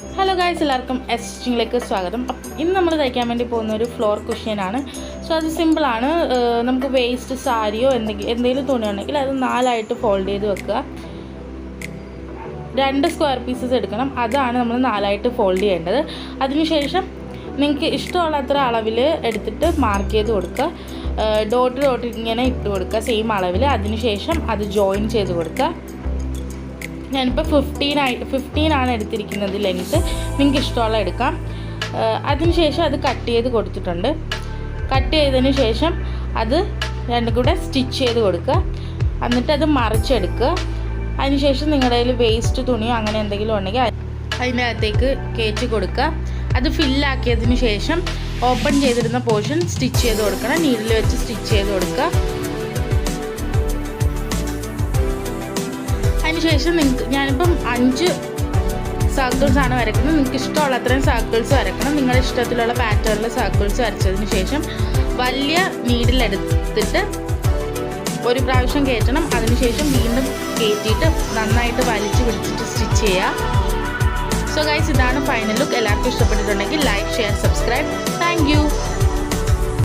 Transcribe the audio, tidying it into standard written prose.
Hello guys, എല്ലാവർക്കും സ്റ്റിച്ചിങ്ങിലേക്ക് സ്വാഗതം. ഇന്ന് നമ്മൾ തയ്ക്കാൻ വേണ്ടി പോകുന്ന ഒരു ഫ്ലോർ കുഷ്യനാണ്. സോ അത് സിമ്പിളാണ്. നമുക്ക് വേസ്റ്റ് സാരിയോ എന്തെങ്കിലും തുണിയുണ്ടെങ്കിൽ അത് 4ആയിട്ട് ഫോൾഡ് ചെയ്ത് വെക്കുക. 2 സ്ക്വയർ പീസസ് എടുക്കണം, അതാണ് നമ്മൾ 4ആയിട്ട് ഫോൾഡ് ചെയ്യേണ്ടത്. അതിനുശേഷം നിങ്ങൾക്ക് ഇഷ്ടമുള്ള അത്ര അളവിൽ എടുത്തിട്ട് മാർക്ക് ചെയ്ത് കൊടുക്കുക. ഡോട്ട് ഇങ്ങനെ ഇട്ട് കൊടുക്കുക സെയിം അളവിൽ. അതിനുശേഷം അത് ജോയിൻ ചെയ്ത് കൊടുക്കുക. ഞാനിപ്പോൾ 15 ആണ് എടുത്തിരിക്കുന്നത് ലെങ്ത്ത്. നിങ്ങൾക്ക് ഇഷ്ടമുള്ള എടുക്കാം. അതിനുശേഷം അത് കട്ട് ചെയ്ത് കൊടുത്തിട്ടുണ്ട്. കട്ട് ചെയ്തതിന് ശേഷം അത് രണ്ടും കൂടെ സ്റ്റിച്ച് ചെയ്ത് കൊടുക്കുക. എന്നിട്ട് അത് മറിച്ചെടുക്കുക. അതിനുശേഷം നിങ്ങളുടെ കയ്യിൽ വേസ്റ്റ് തുണിയോ അങ്ങനെ എന്തെങ്കിലും ഉണ്ടെങ്കിൽ അതിൻ്റെ അകത്തേക്ക് കയറ്റി കൊടുക്കുക. അത് ഫില്ലാക്കിയതിന് ശേഷം ഓപ്പൺ ചെയ്തിരുന്ന പോർഷൻ സ്റ്റിച്ച് ചെയ്ത് കൊടുക്കണം. നീഡിൽ വെച്ച് സ്റ്റിച്ച് ചെയ്ത് കൊടുക്കുക. അതിനുശേഷം ഞാനിപ്പം 5 സർക്കിൾസാണ് വരയ്ക്കുന്നത്. നിങ്ങൾക്ക് ഇഷ്ടമുള്ള അത്രയും സർക്കിൾസ് വരയ്ക്കണം. നിങ്ങളുടെ ഇഷ്ടത്തിലുള്ള പാറ്റേണിൽ സർക്കിൾസ് വരച്ചതിന് ശേഷം വലിയ നീഡിലെടുത്തിട്ട് ഒരു പ്രാവശ്യം കയറ്റണം. അതിനുശേഷം വീണ്ടും കയറ്റിയിട്ട് നന്നായിട്ട് വലിച്ച് പിടിച്ചിട്ട് സ്റ്റിച്ച് ചെയ്യുക. സോ ഗൈസ്, ഇതാണ് ഫൈനൽ ലുക്ക്. എല്ലാവർക്കും ഇഷ്ടപ്പെട്ടിട്ടുണ്ടെങ്കിൽ like, share, subscribe. Thank you.